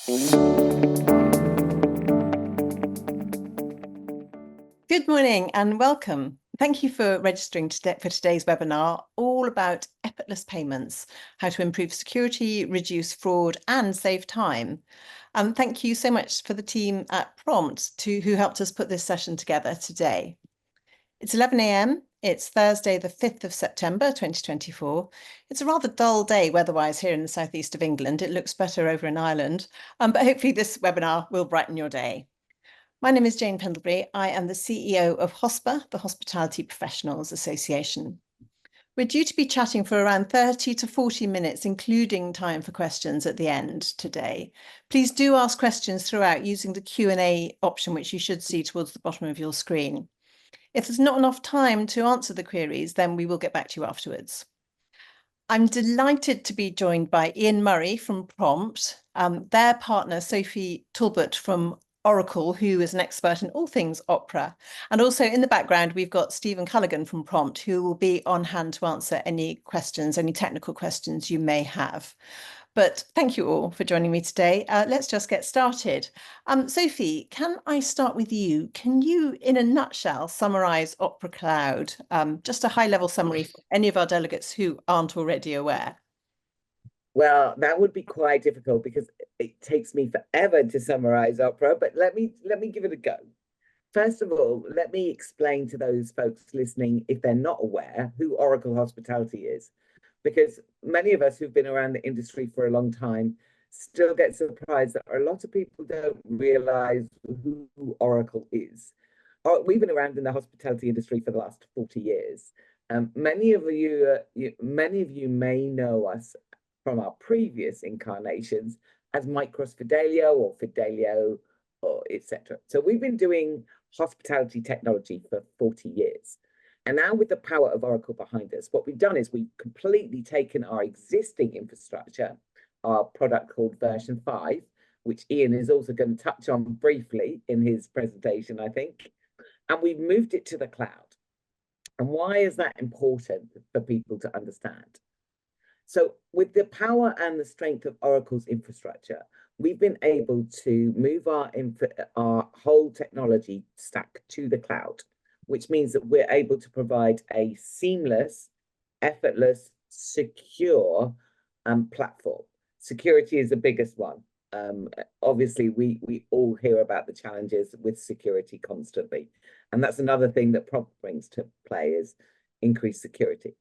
Good morning and welcome. Thank you for registering for today's webinar, all about effortless payments, how to improve security, reduce fraud, and save time. Thank you so much for the team at Prompt who helped us put this session together today. It's 11 a.m. It's Thursday, the 5th of September, 2024. It's a rather dull day weather-wise here in the southeast of England. It looks better over in Ireland, but hopefully this webinar will brighten your day. My name is Jane Pendlebury. I am the CEO of HOSPA, the Hospitality Professionals Association. We're due to be chatting for around 30 to 40 minutes, including time for questions at the end today. Please do ask questions throughout using the Q&A option, which you should see towards the bottom of your screen. If there's not enough time to answer the queries, then we will get back to you afterwards. I'm delighted to be joined by Ian Murray from Prompt, their partner Sophie Talbot from Oracle, who is an expert in all things opera. And also in the background, we've got Stephen Culligan from Prompt, who will be on hand to answer any questions, any technical questions you may have. But thank you all for joining me today. Let's just get started. Sophie, can I start with you? Can you, in a nutshell, summarize Opera Cloud? Just a high-level summary for any of our delegates who aren't already aware. Well, that would be quite difficult because it takes me forever to summarize Opera, but let me give it a go. First of all, let me explain to those folks listening, if they're not aware, who Oracle Hospitality is, because many of us who've been around the industry for a long time still get surprised that a lot of people don't realize who Oracle is. We've been around in the hospitality industry for the last 40 years. Many of you may know us from our previous incarnations as Micros Fidelio or Fidelio or etc. So we've been doing hospitality technology for 40 years. And now with the power of Oracle behind us, what we've done is we've completely taken our existing infrastructure, our product called version 5, which Ian is also going to touch on briefly in his presentation, I think, and we've moved it to the cloud. And why is that important for people to understand? So with the power and the strength of Oracle's infrastructure, we've been able to move our whole technology stack to the cloud, which means that we're able to provide a seamless, effortless, secure platform. Security is the biggest one. Obviously, we all hear about the challenges with security constantly. And that's another thing that Prompt brings to play is increased security.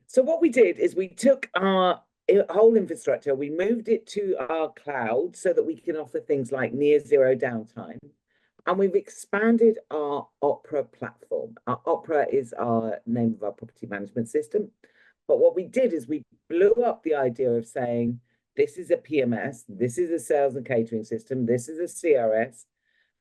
So what we did is we took our whole infrastructure, we moved it to our cloud so that we can offer things like near zero downtime. And we've expanded our Opera platform. Our Opera is our name of our property management system. But what we did is we blew up the idea of saying, this is a PMS, this is a sales and catering system, this is a CRS.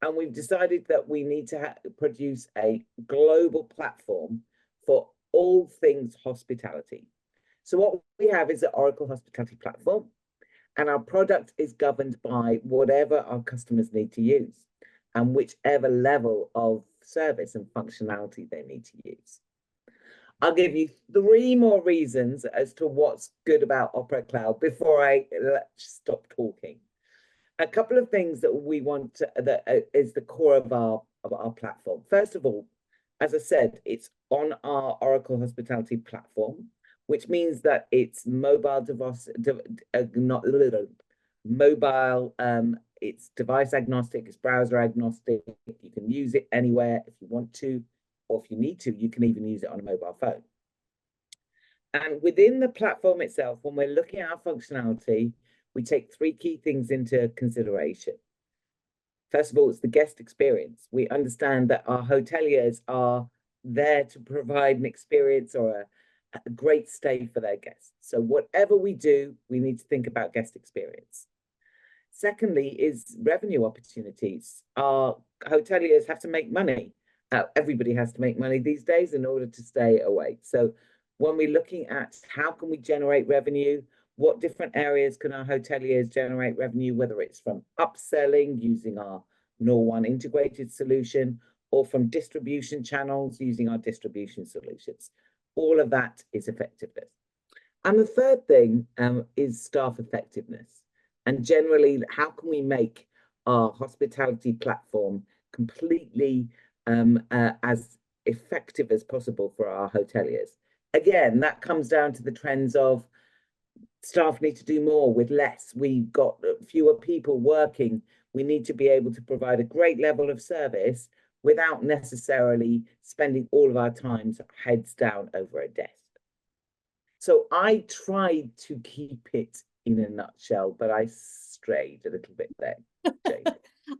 And we've decided that we need to produce a global platform for all things hospitality. So what we have is the Oracle Hospitality Platform, and our product is governed by whatever our customers need to use and whichever level of service and functionality they need to use. I'll give you 3 more reasons as to what's good about Opera Cloud before I stop talking. A couple of things that we want that is the core of our platform. First of all, as I said, it's on our Oracle Hospitality Platform, which means that it's mobile device, it's device agnostic, it's browser agnostic. You can use it anywhere if you want to, or if you need to, you can even use it on a mobile phone. And within the platform itself, when we're looking at our functionality, we take 3 key things into consideration. First of all, it's the guest experience. We understand that our hoteliers are there to provide an experience or a great stay for their guests. So whatever we do, we need to think about guest experience. Secondly is revenue opportunities. Our hoteliers have to make money. Everybody has to make money these days in order to stay awake. So when we're looking at how can we generate revenue, what different areas can our hoteliers generate revenue, whether it's from upselling using our Nor1 integrated solution or from distribution channels using our distribution solutions. All of that is effectiveness. And the third thing is staff effectiveness. And generally, how can we make our hospitality platform completely as effective as possible for our hoteliers? Again, that comes down to the trends of staff need to do more with less. We've got fewer people working. We need to be able to provide a great level of service without necessarily spending all of our time heads down over a desk. So I tried to keep it in a nutshell, but I strayed a little bit there, Jane.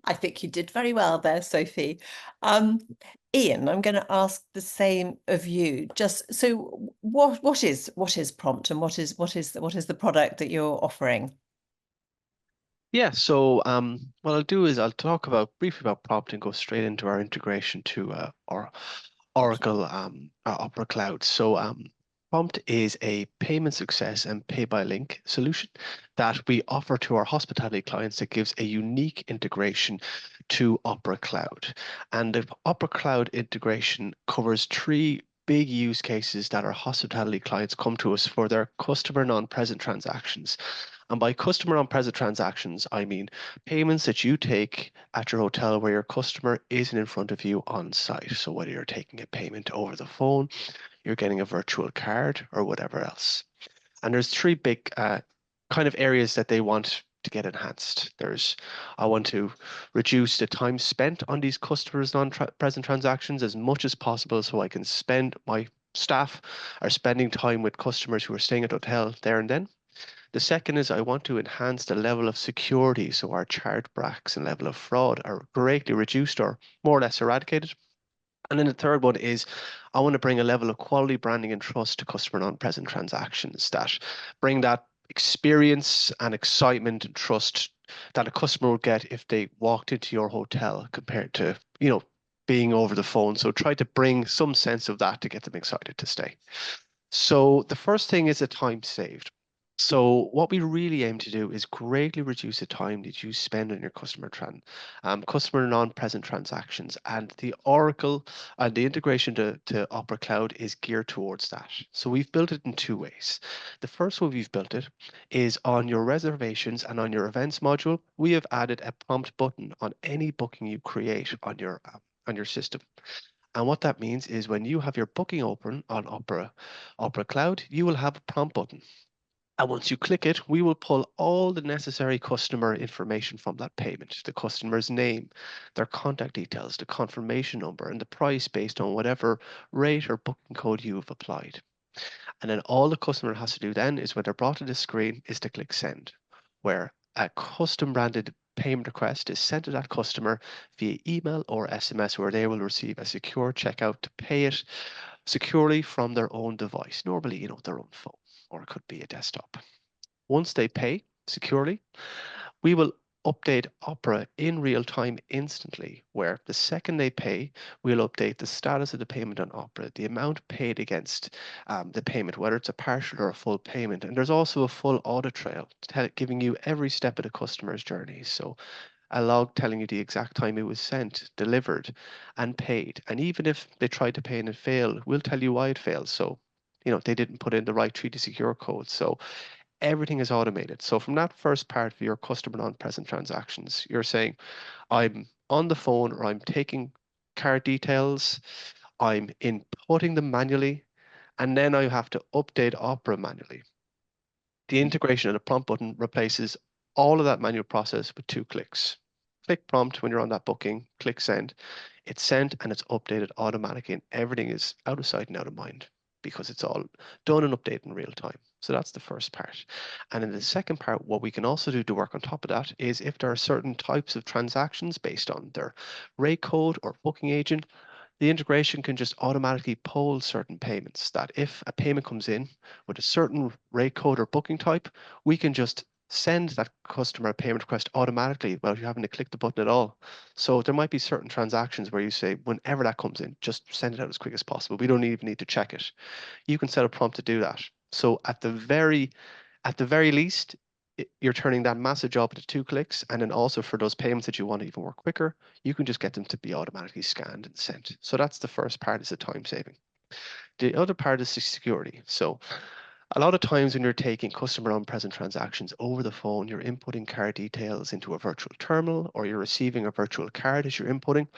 I think you did very well there, Sophie. Ian, I'm going to ask the same of you. Just so, what is Prompt, and what is the product that you're offering? Yeah, so what I'll do is I'll talk briefly about Prompt and go straight into our integration to our Oracle Opera Cloud. So Prompt is a payment success and pay by link solution that we offer to our hospitality clients that gives a unique integration to Opera Cloud. And the Opera Cloud integration covers three big use cases that our hospitality clients come to us for their customer non-present transactions. And by customer non-present transactions, I mean payments that you take at your hotel where your customer isn't in front of you on site. So whether you're taking a payment over the phone, you're getting a virtual card, or whatever else. And there's three big kind of areas that they want to get enhanced. I want to reduce the time spent on these customers non-present transactions as much as possible, so I can spend my staff are spending time with customers who are staying at the hotel there and then. The second is I want to enhance the level of security, so our chargebacks and level of fraud are greatly reduced or more or less eradicated. And then the third one is I want to bring a level of quality branding and trust to customer non-present transactions that bring that experience and excitement and trust that a customer would get if they walked into your hotel compared to, being over the phone. So try to bring some sense of that to get them excited to stay. So the first thing is the time saved. So what we really aim to do is greatly reduce the time that you spend on your customer non-present transactions, and the Oracle and the integration to Opera Cloud is geared towards that. So we've built it in two ways. The first way we've built it is on your reservations and on your events module. We have added a prompt button on any booking you create on your system. And what that means is when you have your booking open on Opera Cloud, you will have a prompt button. And once you click it, we will pull all the necessary customer information from that payment, the customer's name, their contact details, the confirmation number, and the price based on whatever rate or booking code you have applied. And then all the customer has to do then is when they're brought to this screen is to click send, where a custom branded payment request is sent to that customer via email or SMS, where they will receive a secure checkout to pay it securely from their own device, normally, their own phone, or it could be a desktop. Once they pay securely, we will update Opera in real time instantly, where the second they pay, we'll update the status of the payment on Opera, the amount paid against the payment, whether it's a partial or a full payment. And there's also a full audit trail giving you every step of the customer's journey. So a log telling you the exact time it was sent, delivered, and paid. And even if they tried to pay and it failed, we'll tell you why it failed. So, they didn't put in the right 3D secure code. So everything is automated. So from that first part of your customer non-present transactions, you're saying, I'm on the phone, or I'm taking card details, I'm inputting them manually, and then I have to update Opera manually. The integration of the prompt button replaces all of that manual process with 2 clicks. Click prompt when you're on that booking, click send. It's sent and it's updated automatically, and everything is out of sight and out of mind because it's all done and updated in real time. So that's the first part. And in the second part, what we can also do to work on top of that is if there are certain types of transactions based on their rate code or booking agent, the integration can just automatically poll certain payments, that if a payment comes in with a certain rate code or booking type, we can just send that customer a payment request automatically without you having to click the button at all. So there might be certain transactions where you say, whenever that comes in, just send it out as quick as possible. We don't even need to check it. You can set a prompt to do that. So at the very least, you're turning that massive job into 2 clicks. And then also for those payments that you want to even work quicker, you can just get them to be automatically scanned and sent. So that's the first part, is the time saving. The other part is the security. So A lot of times when you're taking customer unpresent transactions over the phone, you're inputting card details into a virtual terminal, or you're receiving a virtual card as you're inputting.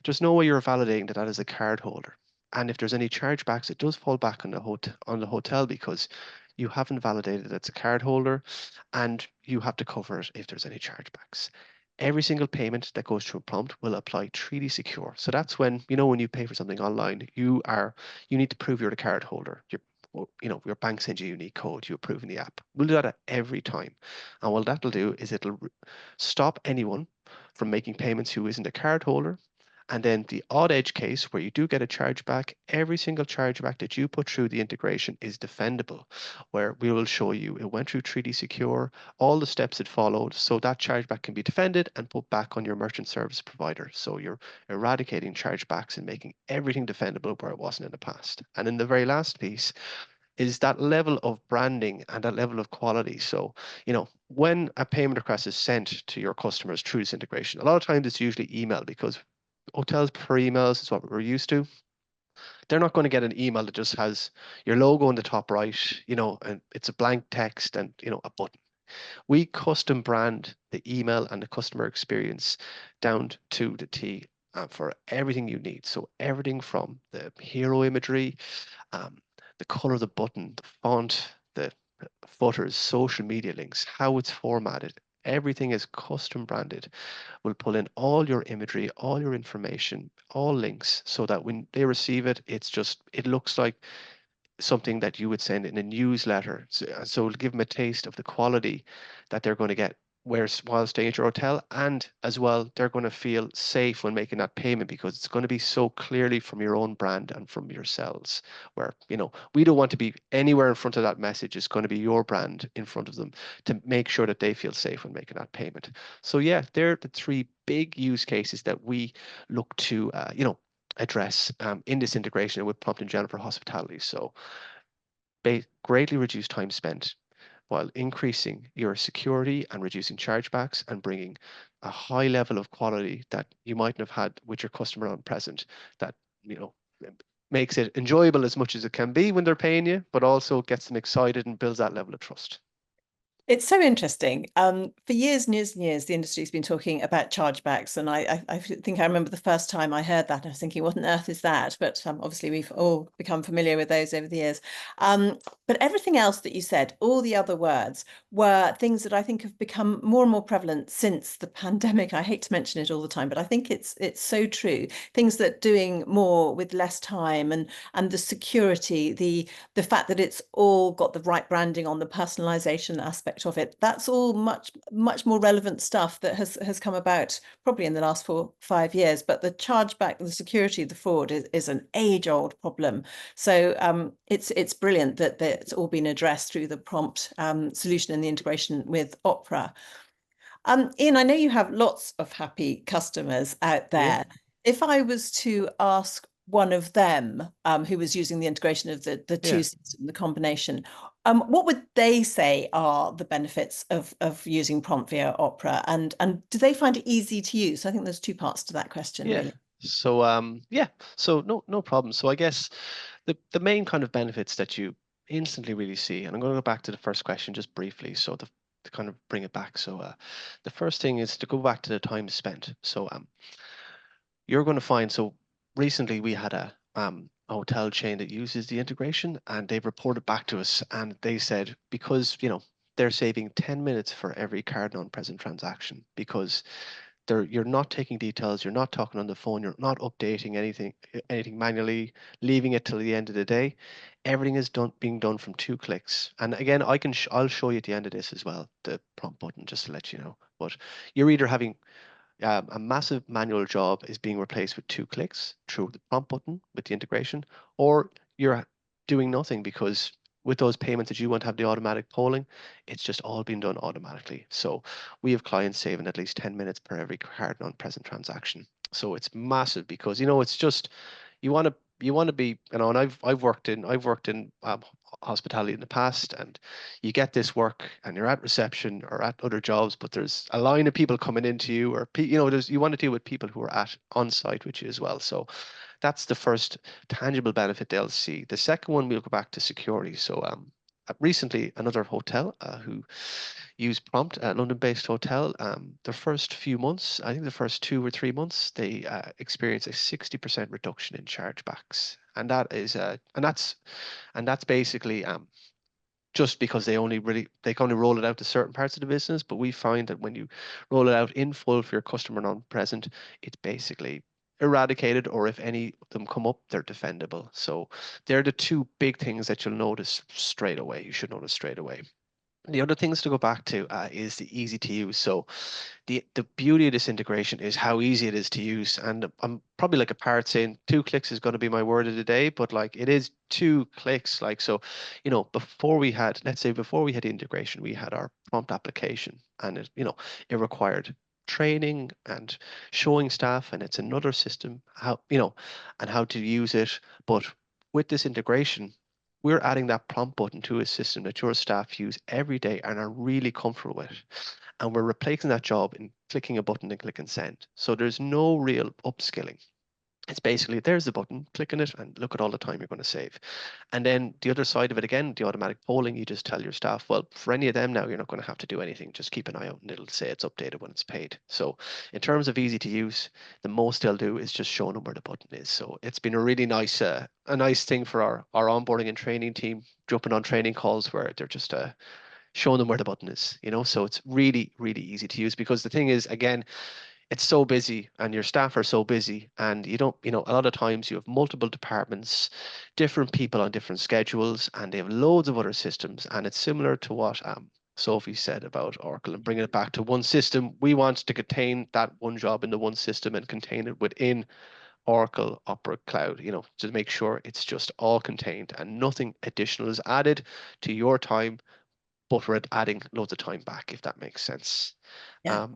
There's no way you're validating that that is a card holder. And if there's any chargebacks, it does fall back on the hotel because you haven't validated that it's a card holder, and you have to cover it if there's any chargebacks. Every single payment that goes through a prompt will apply 3D Secure. So that's when, when you pay for something online, you need to prove you're the card holder. Your bank sends you a unique code, you approve in the app. We'll do that at every time. And what that'll do is it'll stop anyone from making payments who isn't a card holder. And then the odd edge case where you do get a chargeback, every single chargeback that you put through the integration is defendable, where we will show you it went through 3D Secure, all the steps it followed, so that chargeback can be defended and put back on your merchant service provider. So you're eradicating chargebacks and making everything defendable where it wasn't in the past. And then the very last piece is that level of branding and that level of quality. So, when a payment request is sent to your customers through this integration, a lot of times it's usually email because hotels prefer emails, is what we're used to. They're not going to get an email that just has your logo in the top right, and it's a blank text and, a button. We custom brand the email and the customer experience down to the T for everything you need. So everything from the hero imagery, the color of the button, the font, the footers, social media links, how it's formatted, everything is custom branded. We'll pull in all your imagery, all your information, all links, so that when they receive it, it looks like something that you would send in a newsletter. So it'll give them a taste of the quality that they're going to get while staying at your hotel. And as well, they're going to feel safe when making that payment because it's going to be so clearly from your own brand and from yourselves, where, we don't want to be anywhere in front of that message. It's going to be your brand in front of them to make sure that they feel safe when making that payment. So yeah, they're the three big use cases that we look to, address in this integration with Prompt in general for hospitality. So greatly reduce time spent while increasing your security and reducing chargebacks and bringing a high level of quality that you mightn't have had with your customer on present, that makes it enjoyable as much as it can be when they're paying you, but also gets them excited and builds that level of trust. It's so interesting. For years and years and years, the industry's been talking about chargebacks, and I think I remember the first time I heard that, I was thinking, what on earth is that? But obviously, we've all become familiar with those over the years. But everything else that you said, all the other words, were things that I think have become more and more prevalent since the pandemic. I hate to mention it all the time, but I think it's so true. Things that doing more with less time, and the security, the fact that it's all got the right branding on, the personalization aspect of it, that's all much more relevant stuff that has come about probably in the last 4-5 years. But the chargeback, the security, the fraud is an age-old problem. So it's brilliant that it's all been addressed through the prompt solution and the integration with Opera. Ian, I know you have lots of happy customers out there. Yeah. If I was to ask one of them who was using the integration of the two systems, the combination, what would they say are the benefits of using prompt via Opera, and do they find it easy to use? I think there's two parts to that question, really. So so no problem. So I guess the main kind of benefits that you instantly really see, and I'm going to go back to the first question just briefly, so to kind of bring it back. So the first thing is to go back to the time spent. So you're going to find, so recently we had a hotel chain that uses the integration, and they've reported back to us, and they said because they're saving 10 minutes for every card non-present transaction because you're not taking details, you're not talking on the phone, you're not updating anything manually, leaving it till the end of the day. Everything is being done from 2 clicks. And again, I'll show you at the end of this as well, the prompt button, just to let you know. But you're either having a massive manual job is being replaced with 2 clicks through the prompt button with the integration, or you're doing nothing because with those payments that you want to have the automatic polling, it's just all being done automatically. So we have clients saving at least 10 minutes per every card non-present transaction. So it's massive because it's just you want to be, and I've worked in hospitality in the past, and you get this work and you're at reception or at other jobs, but there's a line of people coming into you, or you want to deal with people who are on site with you as well. So that's the first tangible benefit they'll see. The second one, we'll go back to security. So recently another hotel who used Prompt, a London-based hotel. The first few months, I think the first 2 or 3 months, they experienced a 60% reduction in chargebacks, and that's basically just because they can only roll it out to certain parts of the business. But we find that when you roll it out in full for your customer non-present, it's basically eradicated, or if any of them come up, they're defendable. So they're the two big things that you'll notice straight away. You should notice straight away. The other things to go back to is the easy to use. So the beauty of this integration is how easy it is to use. And I'm probably like a parrot saying 2 clicks is going to be my word of the day, but like it is 2 clicks. Like, so, let's say before we had integration, we had our prompt application, and it required training and showing staff, and it's another system and how to use it. But with this integration, we're adding that prompt button to a system that your staff use every day and are really comfortable with. And we're replacing that job in clicking a button and clicking send. So there's no real upskilling. It's basically, there's the button, clicking it, and look at all the time you're going to save. And then the other side of it, again, the automatic polling, you just tell your staff, well, for any of them now, you're not going to have to do anything. Just keep an eye out and it'll say it's updated when it's paid. So in terms of easy to use, the most they'll do is just show them where the button is. So it's been a really nice thing for our onboarding and training team, jumping on training calls where they're just showing them where the button is, so it's really, really easy to use, because the thing is, again, it's so busy and your staff are so busy, and you don't, a lot of times you have multiple departments, different people on different schedules, and they have loads of other systems. And it's similar to what Sophie said about Oracle and bringing it back to one system. We want to contain that one job in the one system and contain it within Oracle Opera Cloud, to make sure it's just all contained and nothing additional is added to your time, but we're adding loads of time back, if that makes sense. Yeah.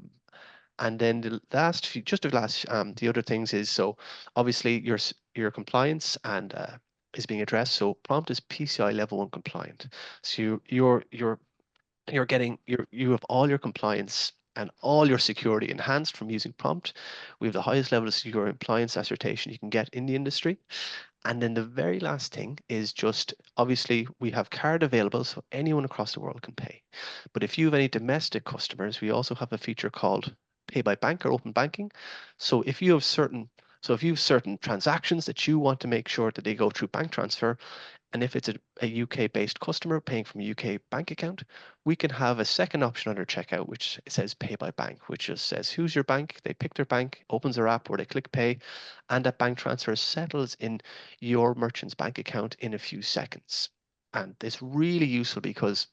And then the other things is, so obviously your compliance and is being addressed. So Prompt is PCI level 1 compliant. So you have all your compliance and all your security enhanced from using Prompt. We have the highest level of secure compliance assertion you can get in the industry. And then the very last thing is just, obviously we have card available, so anyone across the world can pay. But if you have any domestic customers, we also have a feature called Pay by Bank or Open Banking. So if you have certain transactions that you want to make sure that they go through bank transfer, and if it's a UK-based customer paying from a UK bank account, we can have a second option under checkout, which says Pay by Bank, which just says, who's your bank? They pick their bank, opens their app where they click pay, and that bank transfer settles in your merchant's bank account in a few seconds. And it's really useful because,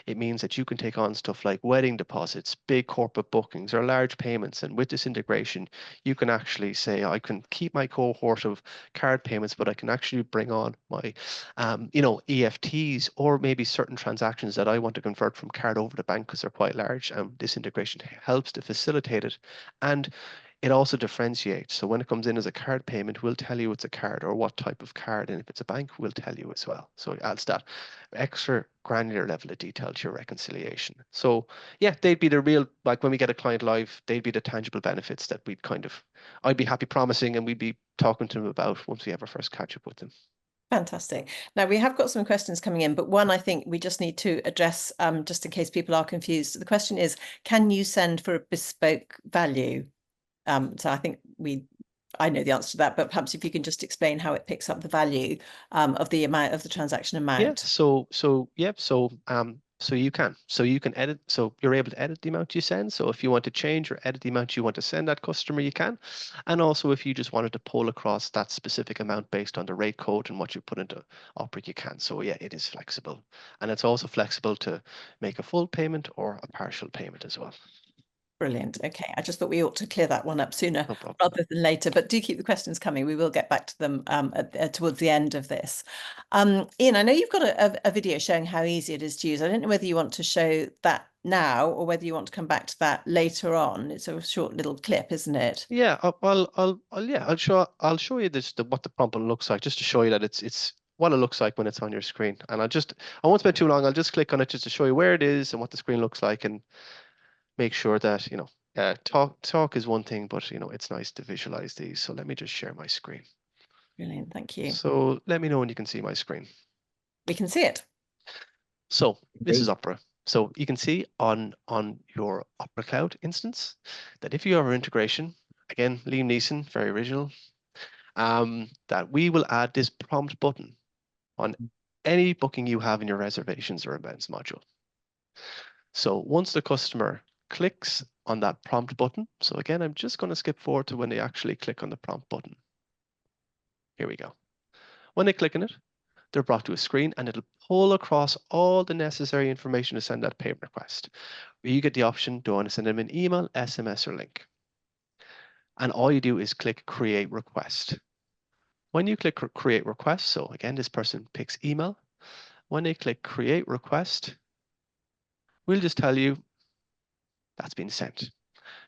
it means that you can take on stuff like wedding deposits, big corporate bookings, or large payments. And with this integration, you can actually say, I can keep my cohort of card payments, but I can actually bring on my, EFTs, or maybe certain transactions that I want to convert from card over to bank because they're quite large. And this integration helps to facilitate it. And it also differentiates. So when it comes in as a card payment, we'll tell you it's a card or what type of card. And if it's a bank, we'll tell you as well. So it adds that extra granular level of detail to your reconciliation. So yeah, they'd be the real, like when we get a client live, they'd be the tangible benefits that I'd be happy promising, and we'd be talking to them about once we have our first catch up with them. Fantastic. Now we have got some questions coming in, but one I think we just need to address just in case people are confused. The question is, can you send for a bespoke value? So I think I know the answer to that, but perhaps if you can just explain how it picks up the value of the amount of the transaction amount. Yeah. So you can edit. So you're able to edit the amount you send. So if you want to change or edit the amount you want to send that customer, you can. And also if you just wanted to pull across that specific amount based on the rate code and what you put into Opera, you can. So yeah, it is flexible, and it's also flexible to make a full payment or a partial payment as well. Brilliant. Okay, I just thought we ought to clear that one up sooner rather than later, but do keep the questions coming. We will get back to them towards the end of this. Ian, I know you've got a video showing how easy it is to use. I don't know whether you want to show that now or whether you want to come back to that later on. It's a short little clip, isn't it? Yeah, I'll show you what the prompt looks like, just to show you that it's what it looks like when it's on your screen. And I won't spend too long. I'll just click on it just to show you where it is and what the screen looks like, and make sure that, talk is one thing, but, it's nice to visualize these. So let me just share my screen. Brilliant, thank you. So let me know when you can see my screen. We can see it. So this is Indeed. Opera. So you can see on your Opera Cloud instance that if you have our integration, again, Liam Neeson, very original, that we will add this prompt button on any booking you have in your reservations or events module. So once the customer clicks on that prompt button, so again, I'm just going to skip forward to when they actually click on the prompt button. Here we go. When they click on it, they're brought to a screen and it'll pull across all the necessary information to send that payment request. You get the option, do I want to send them an email, SMS, or link? And all you do is click Create Request. When you click Create Request, so again, this person picks email. When they click Create Request, we'll just tell you that's been sent.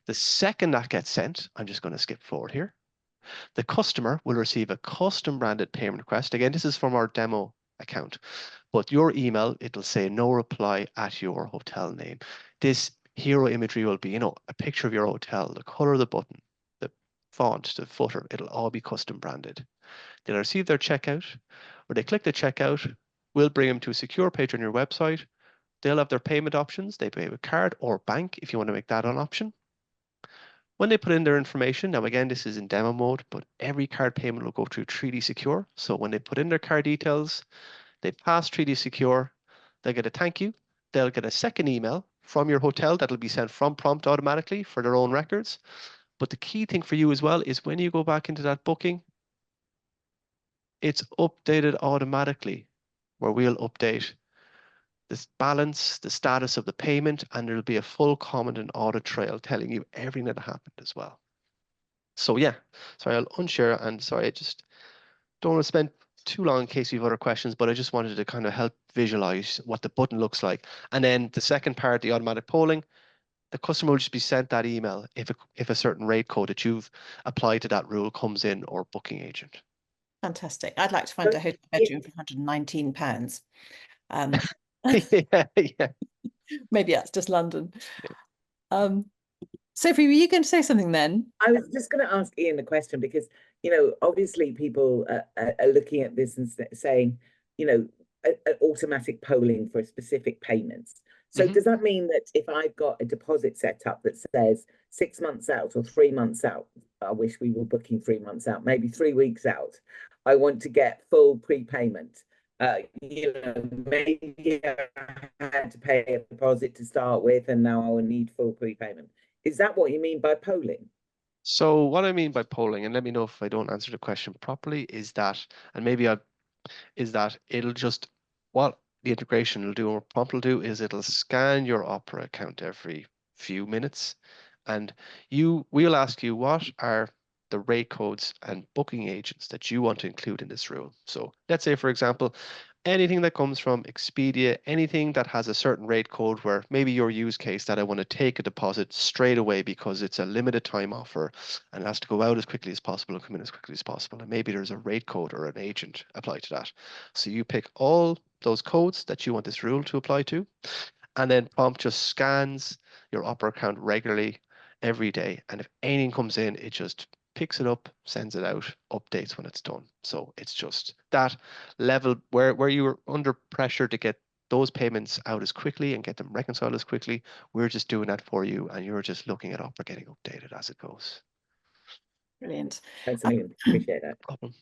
The second that gets sent, I'm just going to skip forward here. The customer will receive a custom branded payment request. Again, this is from our demo account, but your email, it'll say no reply at your hotel name. This hero imagery will be, a picture of your hotel, the color of the button, the font, the footer, it'll all be custom branded. They'll receive their checkout, or they click the checkout, we'll bring them to a secure page on your website. They'll have their payment options. They pay with card or bank if you want to make that an option. When they put in their information, now again, this is in demo mode, but every card payment will go through 3D Secure. So when they put in their card details, they pass 3D Secure, they'll get a thank you. They'll get a second email from your hotel that'll be sent from Prompt automatically for their own records. But the key thing for you as well is when you go back into that booking, it's updated automatically, where we'll update this balance, the status of the payment, and there'll be a full comment and audit trail telling you everything that happened as well. So yeah, sorry, I'll unshare, and sorry, I just don't want to spend too long in case you have other questions, but I just wanted to kind of help visualize what the button looks like. And then the second part, the automatic polling, the customer will just be sent that email if a certain rate code that you've applied to that rule comes in, or booking agent. Fantastic. I'd like to find a hotel bedroom for £119. Yeah, yeah. Maybe that's just London. Sophie, were you going to say something then? I was just going to ask Ian a question because, obviously people are looking at this and saying, automatic polling for specific payments. So does that mean that if I've got a deposit set up that says 6 months out or 3 months out, I wish we were booking 3 months out, maybe 3 weeks out, I want to get full prepayment. Maybe I had to pay a deposit to start with and now I will need full prepayment. Is that what you mean by polling? So what I mean by polling, and let me know if I don't answer the question properly, is that, and maybe it'll just, what the integration will do, or Prompt will do, is it'll scan your Opera account every few minutes, and we'll ask you what are the rate codes and booking agents that you want to include in this rule. So let's say, for example, anything that comes from Expedia, anything that has a certain rate code where maybe your use case that I want to take a deposit straight away because it's a limited time offer and it has to go out as quickly as possible and come in as quickly as possible. And maybe there's a rate code or an agent applied to that. So you pick all those codes that you want this rule to apply to, and then Prompt just scans your Opera account regularly every day. And if anything comes in, it just picks it up, sends it out, updates when it's done. So it's just that level where you were under pressure to get those payments out as quickly and get them reconciled as quickly. We're just doing that for you, and you're just looking at Opera getting updated as it goes. Brilliant. Thanks, Ian. Appreciate that. No problem.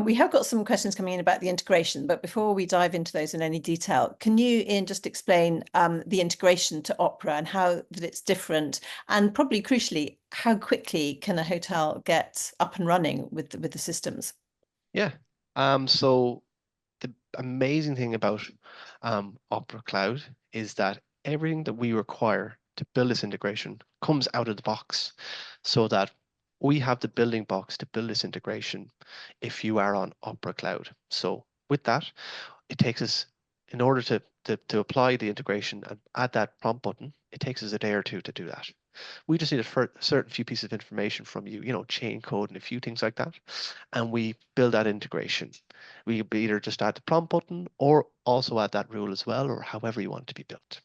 We have got some questions coming in about the integration, but before we dive into those in any detail, can you, Ian, just explain the integration to Opera and how that it's different, and probably crucially, how quickly can a hotel get up and running with the systems? Yeah. So the amazing thing about Opera Cloud is that everything that we require to build this integration comes out of the box, so that we have the building blocks to build this integration if you are on Opera Cloud. So with that, it takes us, in order to apply the integration and add that prompt button, it takes us a day or two to do that. We just need a certain few pieces of information from you, chain code and a few things like that, and we build that integration. We either just add the prompt button or also add that rule as well, or however you want it to be built.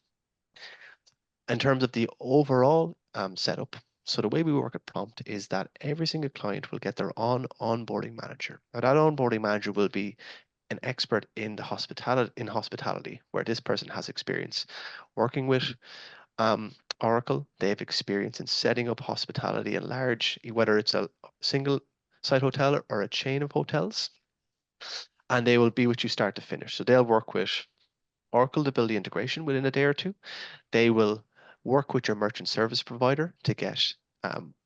In terms of the overall setup, so the way we work at Prompt is that every single client will get their own onboarding manager. Now that onboarding manager will be an expert in the hospitality, where this person has experience working with Oracle. They have experience in setting up hospitality in large, whether it's a single site hotel or a chain of hotels, and they will be with you start to finish. So they'll work with Oracle to build the integration within a day or two. They will work with your merchant service provider to get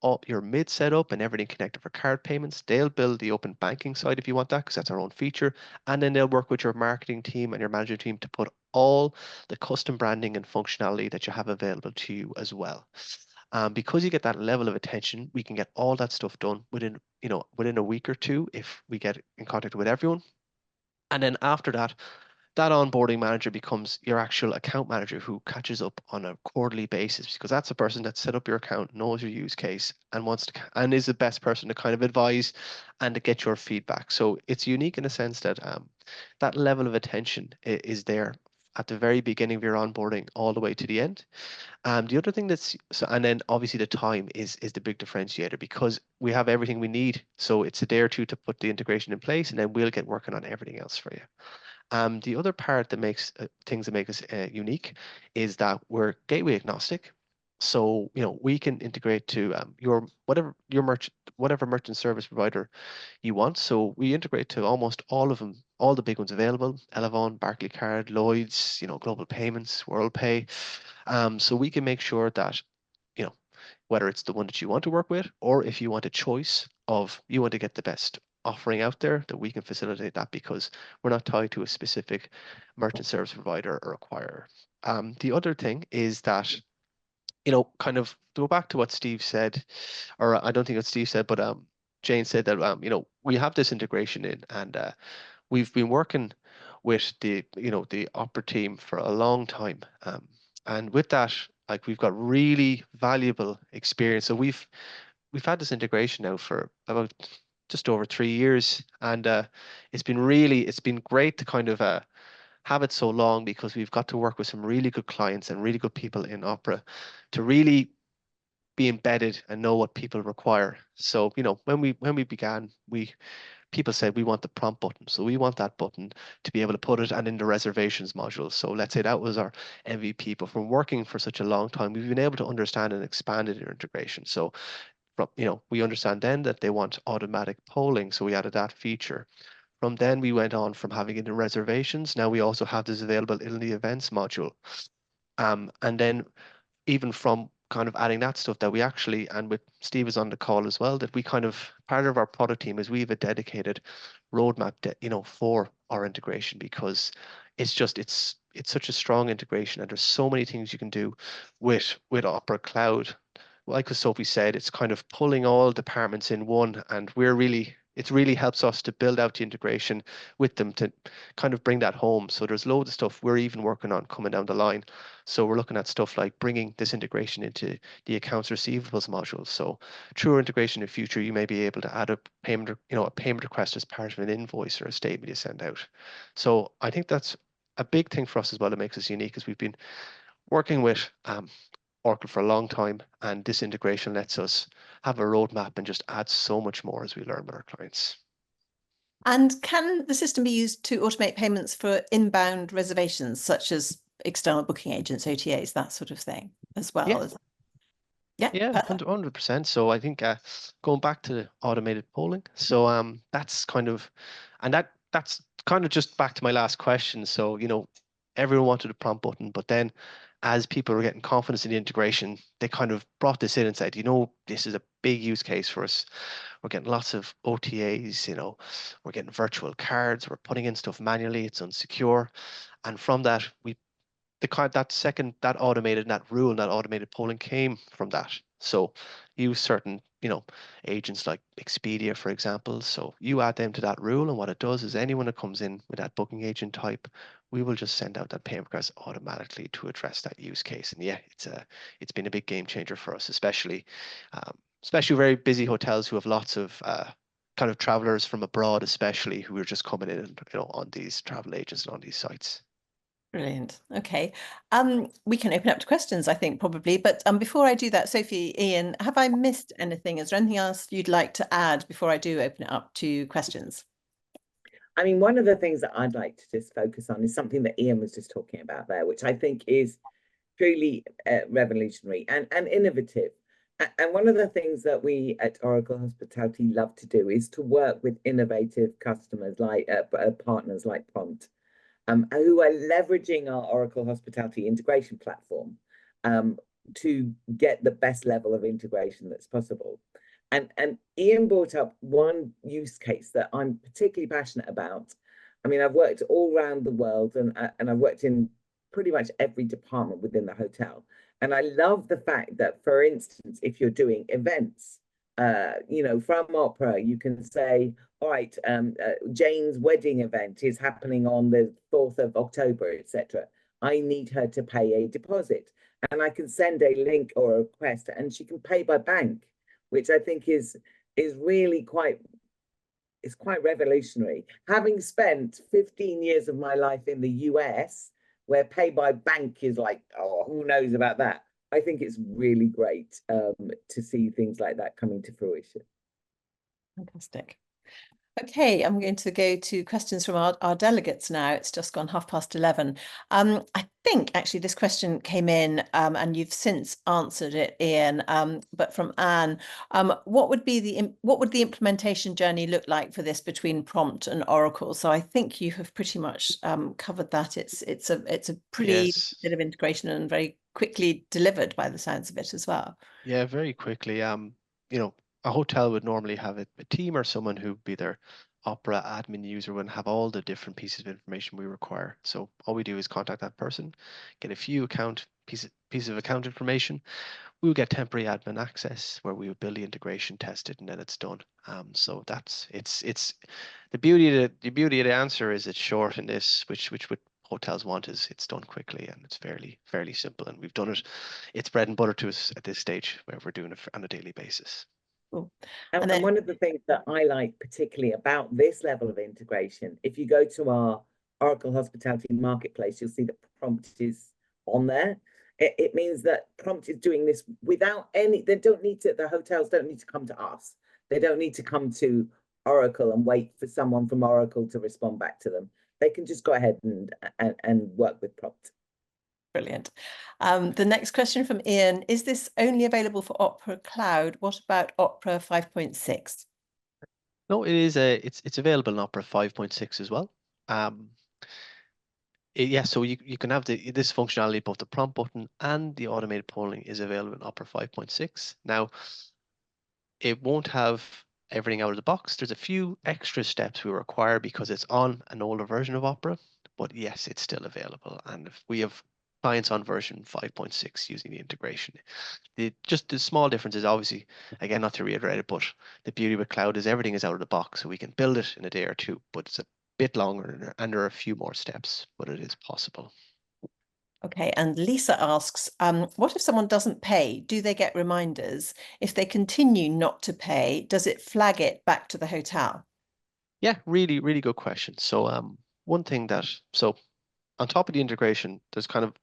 all your mid set up and everything connected for card payments. They'll build the open banking side if you want that, because that's our own feature. And then they'll work with your marketing team and your management team to put all the custom branding and functionality that you have available to you as well. Because you get that level of attention, we can get all that stuff done within a week or two if we get in contact with everyone. And then after that, that onboarding manager becomes your actual account manager who catches up on a quarterly basis, because that's the person that set up your account, knows your use case, and wants to and is the best person to kind of advise and to get your feedback. So it's unique in the sense that that level of attention is there at the very beginning of your onboarding all the way to the end. The other thing and then obviously the time is the big differentiator, because we have everything we need. So it's a day or two to put the integration in place, and then we'll get working on everything else for you. The other part that makes things that make us unique is that we're gateway agnostic. So, we can integrate to whatever merchant service provider you want. So we integrate to almost all of them, all the big ones available: Elavon, Barclaycard, Lloyds, Global Payments, WorldPay. So we can make sure that, whether it's the one that you want to work with, or if you want a choice of you want to get the best offering out there, that we can facilitate that, because we're not tied to a specific merchant service provider or acquirer. The other thing is that, kind of to go back to what Steve said, or I don't think what Steve said, but Jane said that we have this integration in, and we've been working with the Opera team for a long time, and with that, like, we've got really valuable experience. So we've had this integration now for about just over 3 years, and it's been great to kind of have it so long, because we've got to work with some really good clients and really good people in Opera to really be embedded and know what people require. So, when we began, people said we want the prompt button. So we want that button to be able to put it and in the reservations module. So let's say that was our MVP, but from working for such a long time, we've been able to understand and expand it in integration. So we understand then that they want automatic polling. So we added that feature. From then we went on from having it in reservations. Now we also have this available in the events module. And then even from kind of adding that stuff, that we actually, and with Steve is on the call as well, that we kind of, part of our product team is we have a dedicated roadmap for our integration, because it's such a strong integration, and there's so many things you can do with Opera Cloud. Like as Sophie said, it's kind of pulling all departments in one, and it really helps us to build out the integration with them to kind of bring that home. So there's loads of stuff we're even working on coming down the line. So we're looking at stuff like bringing this integration into the accounts receivables module. So through our integration in the future, you may be able to add a payment request as part of an invoice or a statement you send out. So I think that's a big thing for us as well that makes us unique, is we've been working with Oracle for a long time, and this integration lets us have a roadmap and just add so much more as we learn with our clients. And can the system be used to automate payments for inbound reservations, such as external booking agents, OTAs, that sort of thing, as well? Yeah. Yeah, perfect. 100%. So I think going back to the automated polling, so that's kind of, and that's kind of just back to my last question. So everyone wanted a prompt button, but then as people were getting confidence in the integration, they kind of brought this in and said, this is a big use case for us. We're getting lots of OTAs, we're getting virtual cards, we're putting in stuff manually, it's unsecure. And from that, that automated, that rule, that automated polling came from that. So use certain, agents like Expedia, for example. So you add them to that rule, and what it does is anyone that comes in with that booking agent type, we will just send out that payment request automatically to address that use case. And yeah, it's been a big game changer for us, especially very busy hotels who have lots of kind of travelers from abroad, especially, who are just coming in, on these travel agents and on these sites. Brilliant. Okay. We can open up to questions, I think, probably. But before I do that, Sophie, Ian, have I missed anything? Is there anything else you'd like to add before I do open it up to questions? I mean, one of the things that I'd like to just focus on is something that Ian was just talking about there, which I think is truly revolutionary and innovative. And one of the things that we at Oracle Hospitality love to do is to work with innovative customers like partners like Prompt, who are leveraging our Oracle Hospitality integration platform to get the best level of integration that's possible. And Ian brought up one use case that I'm particularly passionate about. I mean, I've worked all around the world and I've worked in pretty much every department within the hotel. And I love the fact that, for instance, if you're doing events, you know, from Opera, you can say, all right, Jane's wedding event is happening on the 4th of October, etc. I need her to pay a deposit. And I can send a link or a request and she can pay by bank, which I think is really quite revolutionary. Having spent 15 years of my life in the US, where pay by bank is like, oh, who knows about that? I think it's really great to see things like that coming to fruition. Fantastic. Okay, I'm going to go to questions from our delegates now. It's just gone 11:30. I think actually this question came in and you've since answered it, Ian, but from Anne, what would the implementation journey look like for this between Prompt and Oracle? So I think you have pretty much covered that. It's a pretty bit of integration and very quickly delivered by the sounds of it as well. Yeah, very quickly. You know, a hotel would normally have a team or someone who'd be their Opera admin user and have all the different pieces of information we require. So all we do is contact that person, get a few piece of account information. We'll get temporary admin access where we would build the integration, test it, and then it's done. So that's it's the beauty of the answer is it's short in this, which what hotels want is it's done quickly and it's fairly simple. And we've done it. It's bread and butter to us at this stage where we're doing it on a daily basis. Cool. And one of the things that I like particularly about this level of integration, if you go to our Oracle Hospitality Marketplace, you'll see that Prompt is on there. It means that Prompt is doing this without any, the hotels don't need to come to us. They don't need to come to Oracle and wait for someone from Oracle to respond back to them. They can just go ahead and work with Prompt. Brilliant. The next question from Ian, is this only available for Opera Cloud? What about Opera 5.6? No, it is it's available in Opera 5.6 as well. Yeah, so you can have this functionality, both the prompt button and the automated polling is available in Opera 5.6. Now, it won't have everything out of the box. There's a few extra steps we require because it's on an older version of Opera, but yes, it's still available. And if we have clients on version 5.6 using the integration, just the small difference is obviously, again, not to reiterate it, but the beauty with cloud is everything is out of the box, so we can build it in a day or two, but it's a bit longer and there are a few more steps, but it is possible. Okay, and Lisa asks, what if someone doesn't pay? Do they get reminders? If they continue not to pay, does it flag it back to the hotel? Yeah, really, really good question. So one thing so on top of the integration, there's kind of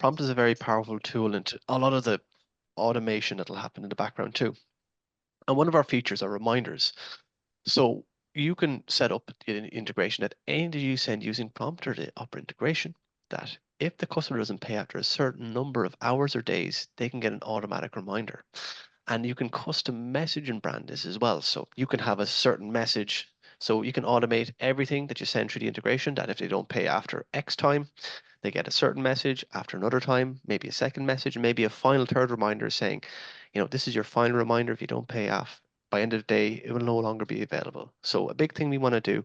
Prompt is a very powerful tool into a lot of the automation that'll happen in the background too. And one of our features are reminders. So you can set up the integration at any that you send using Prompt or the Opera integration that if the customer doesn't pay after a certain number of hours or days, they can get an automatic reminder. And you can custom message and brand this as well. So you can have a certain message. So you can automate everything that you send through the integration that if they don't pay after X time, they get a certain message after another time, maybe a second message, maybe a final third reminder saying, you know, this is your final reminder. If you don't pay off by end of the day, it will no longer be available. So a big thing we want to do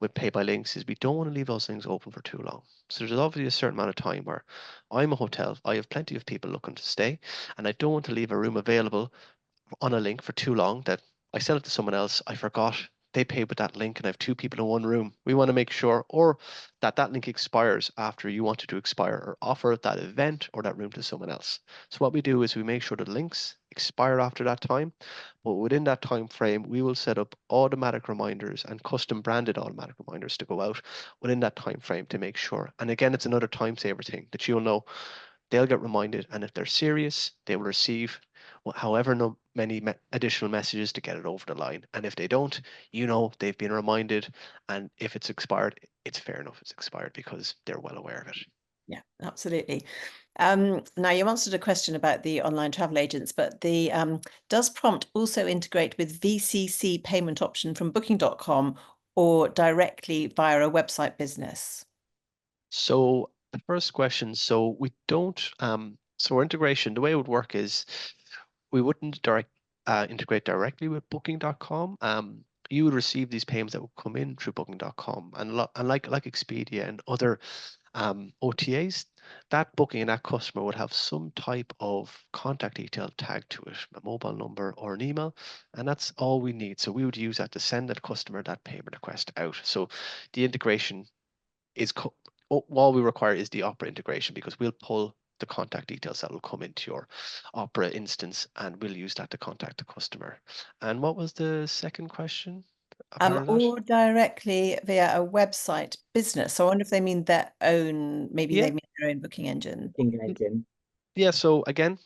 with pay by links is we don't want to leave those things open for too long. So there's obviously a certain amount of time where I'm a hotel, I have plenty of people looking to stay, and I don't want to leave a room available on a link for too long that I sell it to someone else, I forgot, they paid with that link and I have two people in one room. We want to make sure, or that link expires after you want it to expire, or offer that event or that room to someone else. So what we do is we make sure the links expire after that time, but within that time frame, we will set up automatic reminders and custom branded automatic reminders to go out within that time frame to make sure. And again, it's another time saver thing that you'll know they'll get reminded, and if they're serious, they will receive however many additional messages to get it over the line. And if they don't, they've been reminded. And if it's expired, it's fair enough it's expired because they're well aware of it. Yeah, absolutely. Now you answered a question about the online travel agents, but the does Prompt also integrate with VCC payment option from Booking.com or directly via a website business? So the first question, so we don't, so our integration, the way it would work is we wouldn't integrate directly with Booking.com. You would receive these payments that would come in through Booking.com, and like Expedia and other OTAs, that booking and that customer would have some type of contact detail tagged to it, a mobile number or an email, and that's all we need. So we would use that to send that customer that payment request out. So the integration is all we require is the Opera integration, because we'll pull the contact details that will come into your Opera instance, and we'll use that to contact the customer. And what was the second question? Or directly via a website business. So I wonder if they mean their own, maybe Yeah. they mean their own booking engine. Booking engine. Yeah, so again,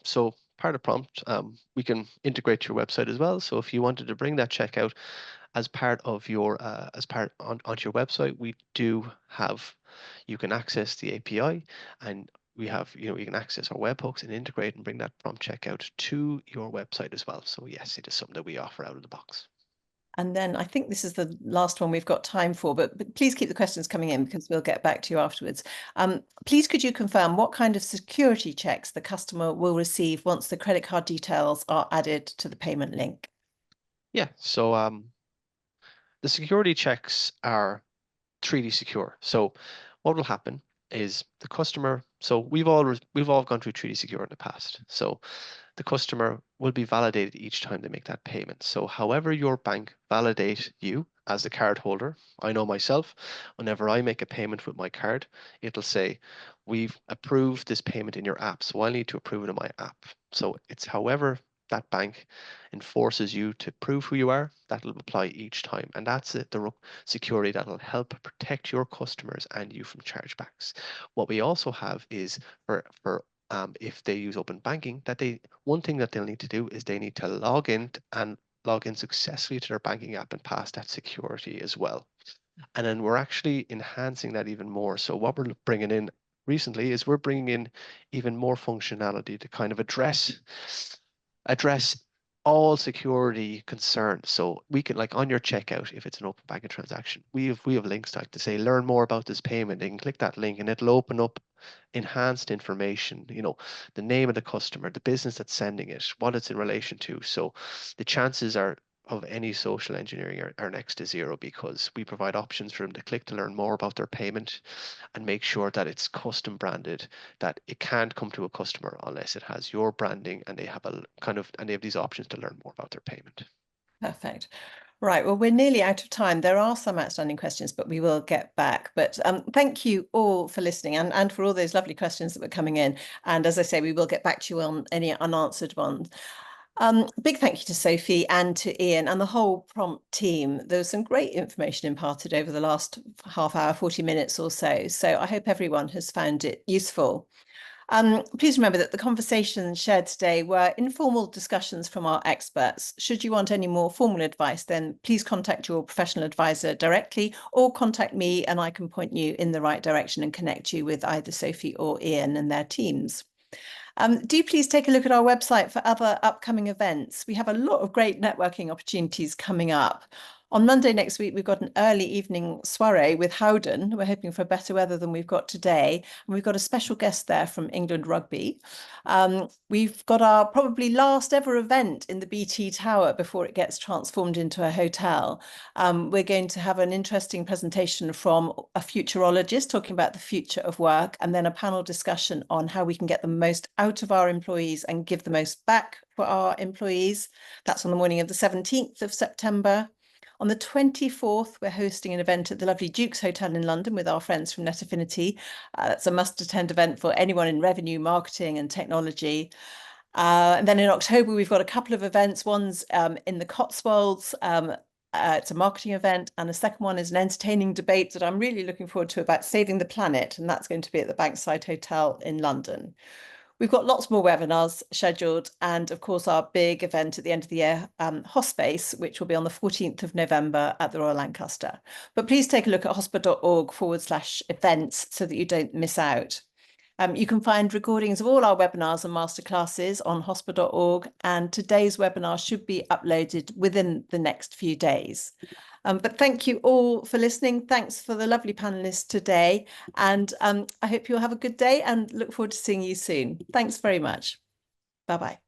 part of Prompt, we can integrate your website as well. So if you wanted to bring that checkout as part of your onto your website, we do have, you can access the API, and we have, you can access our webhooks and integrate and bring that Prompt checkout to your website as well. So yes, it is something that we offer out of the box. And then I think this is the last one we've got time for, but please keep the questions coming in because we'll get back to you afterwards. Please, could you confirm what kind of security checks the customer will receive once the credit card details are added to the payment link? Yeah, so the security checks are 3D secure. So what will happen is the customer, so we've all gone through 3D secure in the past. So the customer will be validated each time they make that payment. So however your bank validate you as the card holder, I know myself, whenever I make a payment with my card, it'll say, we've approved this payment in your app. So I need to approve it in my app. So it's however that bank enforces you to prove who you are, that'll apply each time. And that's it, the security that will help protect your customers and you from chargebacks. What we also have is for if they use open banking, one thing that they'll need to do is they need to log in successfully to their banking app and pass that security as well. And then we're actually enhancing that even more. So what we're bringing in recently is we're bringing in even more functionality to kind of address all security concerns. So we can, like on your checkout, if it's an open banking transaction, we have links like to say, learn more about this payment. They can click that link and it'll open up enhanced information, the name of the customer, the business that's sending it, what it's in relation to. So the chances of any social engineering are next to zero, because we provide options for them to click to learn more about their payment and make sure that it's custom branded, that it can't come to a customer unless it has your branding, and they have these options to learn more about their payment. Perfect. Right, well, we're nearly out of time. There are some outstanding questions, but we will get back. But thank you all for listening and for all those lovely questions that were coming in. And as I say, we will get back to you on any unanswered ones. Big thank you to Sophie and to Ian and the whole Prompt team. There was some great information imparted over the last half hour, 40 minutes or so. So I hope everyone has found it useful. Please remember that the conversations shared today were informal discussions from our experts. Should you want any more formal advice, then please contact your professional advisor directly or contact me and I can point you in the right direction and connect you with either Sophie or Ian and their teams. Do please take a look at our website for other upcoming events. We have a lot of great networking opportunities coming up. On Monday next week, we've got an early evening soiree with Howden. We're hoping for better weather than we've got today. And we've got a special guest there from England Rugby. We've got our probably last ever event in the BT Tower before it gets transformed into a hotel. We're going to have an interesting presentation from a futurologist talking about the future of work, and then a panel discussion on how we can get the most out of our employees and give the most back for our employees. That's on the morning of the 17th of September. On the 24th, we're hosting an event at the lovely Duke's Hotel in London with our friends from Net Affinity. That's a must-attend event for anyone in revenue, marketing and technology. And then in October, we've got a couple of events. One's in the Cotswolds. It's a marketing event, and the second one is an entertaining debate that I'm really looking forward to about saving the planet, and that's going to be at the Bankside Hotel in London. We've got lots more webinars scheduled, and of course our big event at the end of the year, Hospice, which will be on the 14th of November at the Royal Lancaster. But please take a look at hospa.org/events so that you don't miss out. You can find recordings of all our webinars and masterclasses on hospa.org, and today's webinar should be uploaded within the next few days. But thank you all for listening. Thanks for the lovely panelists today. And I hope you'll have a good day and look forward to seeing you soon. Thanks very much. Bye-bye.